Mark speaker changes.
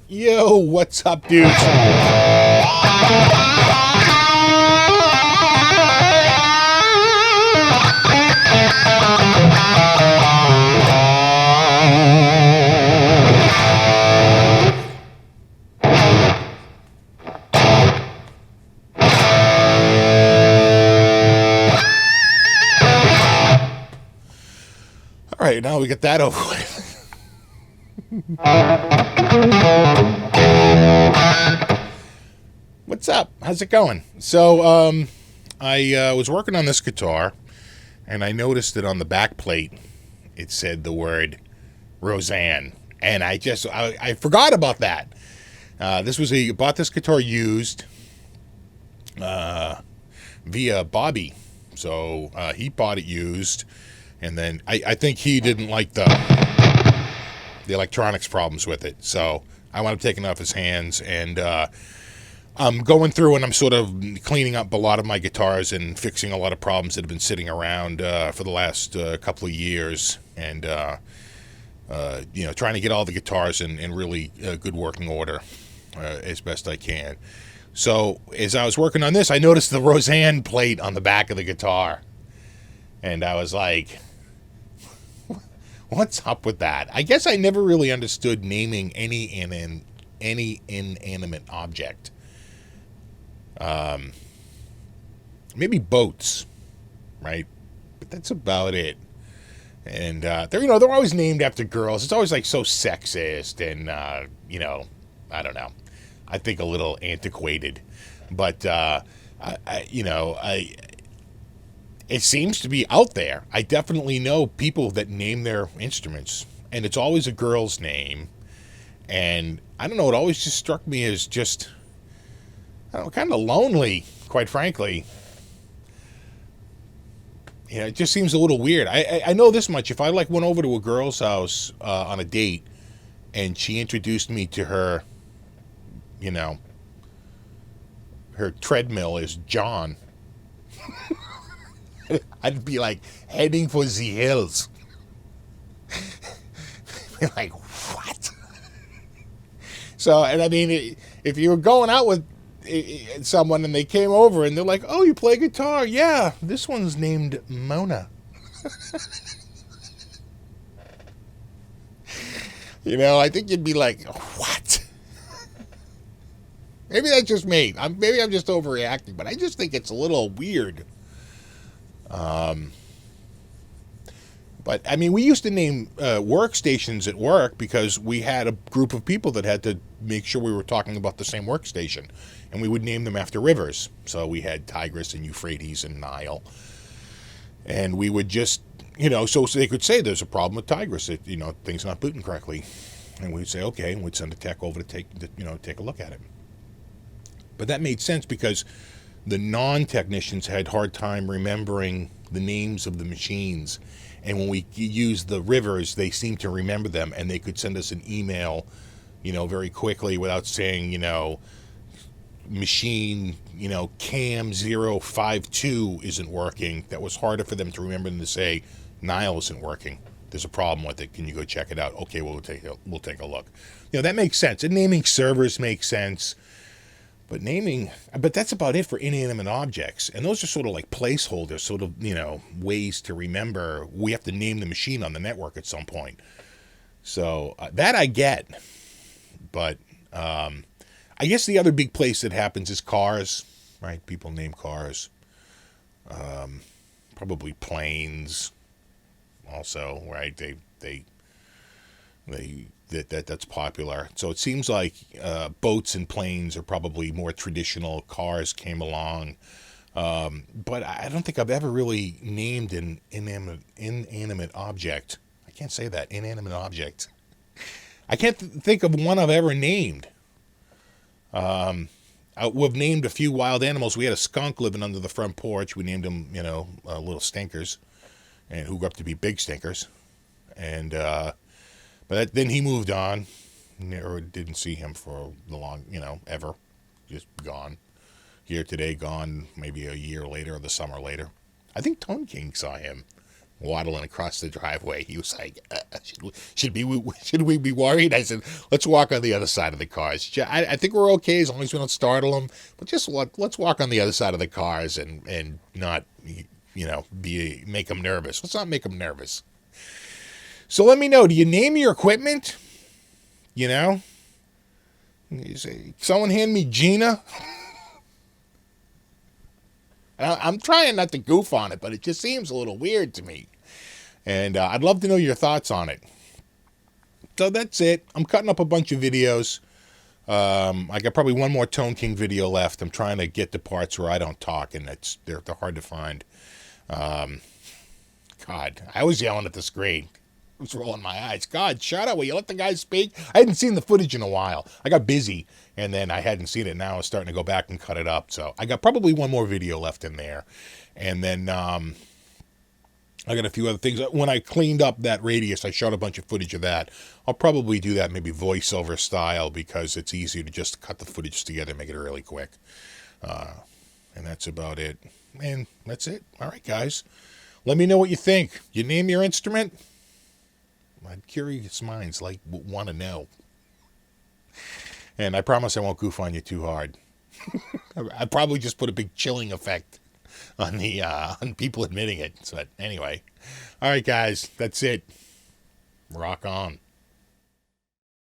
Speaker 1: Yo, what's up, dudes? All right, now we get that over with. What's up? How's it going? I was working on this guitar, and I noticed that on the back plate it said the word Roseanne, and I forgot about that. Bought this guitar used via Bobby, so he bought it used, and then I think he didn't like the electronics problems with it, so I wound up taking it off his hands, and I'm going through and I'm sort of cleaning up a lot of my guitars and fixing a lot of problems that have been sitting around for the last couple of years, and trying to get all the guitars in really good working order as best I can. So as I was working on this, I noticed the Roseanne plate on the back of the guitar, and I was like, what's up with that? I guess I never really understood naming any inanimate object. Maybe boats, right? But that's about it. And they're always named after girls. It's always like so sexist and I don't know. I think a little antiquated, but it seems to be out there. I definitely know people that name their instruments, and it's always a girl's name. And I don't know. It always just struck me as just, I don't know, kind of lonely, quite frankly. It just seems a little weird. I know this much. If I went over to a girl's house on a date, and she introduced me to her, her treadmill is John, I'd be like heading for the hills. Be like, what? So, and I mean, if you were going out with someone and they came over and they're like, oh, you play guitar? Yeah, this one's named Mona. I think you'd be like, what? Maybe that's just me. Maybe I'm just overreacting, but I just think it's a little weird. But I mean, we used to name workstations at work because we had a group of people that had to make sure we were talking about the same workstation, and we would name them after rivers. So we had Tigris and Euphrates and Nile, and we would just, so they could say there's a problem with Tigris, things not booting correctly, and we'd say okay, and we'd send a tech over to take a look at it. But that made sense because the non-technicians had hard time remembering the names of the machines. And when we used the rivers, they seemed to remember them, and they could send us an email, very quickly without saying, machine, cam 052 isn't working. That was harder for them to remember than to say, Nile isn't working. There's a problem with it. Can you go check it out? Okay, we'll take a look. That makes sense. And naming servers makes sense. But that's about it for inanimate objects. And those are sort of like placeholders, sort of, ways to remember. We have to name the machine on the network at some point. So that I get. But I guess the other big place that happens is cars, right? People name cars. Probably planes also, right? That's popular. So it seems like boats and planes are probably more traditional. Cars came along, but I don't think I've ever really named an inanimate object. I can't say that, inanimate object. I can't think of one I've ever named. We've named a few wild animals. We had a skunk living under the front porch. We named him, little stinkers, and who grew up to be big stinkers, and. But then he moved on. Never didn't see him for the long, ever. Just gone. Here today, gone maybe a year later or the summer later. I think Tone King saw him waddling across the driveway. He was like, should we be worried? I said, let's walk on the other side of the cars. I think we're okay as long as we don't startle them. But just let's walk on the other side of the cars and not, make them nervous. Let's not make them nervous. So let me know. Do you name your equipment? You know? You say, someone hand me Gina. I'm trying not to goof on it, but it just seems a little weird to me. And I'd love to know your thoughts on it. So that's it. I'm cutting up a bunch of videos. I got probably one more Tone King video left. I'm trying to get the parts where I don't talk, and they're hard to find. God, I was yelling at the screen. I was rolling my eyes. God, shut up. Will you let the guy speak? I hadn't seen the footage in a while. I got busy, and then I hadn't seen it. Now I was starting to go back and cut it up. So I got probably one more video left in there. And then I got a few other things. When I cleaned up that radius, I shot a bunch of footage of that. I'll probably do that maybe voiceover style because it's easier to just cut the footage together and make it really quick. And that's about it. And that's it. All right, guys. Let me know what you think. You name your instrument? My curious minds want to know. And I promise I won't goof on you too hard. I probably just put a big chilling effect on on people admitting it. But anyway. All right, guys. That's it. Rock on.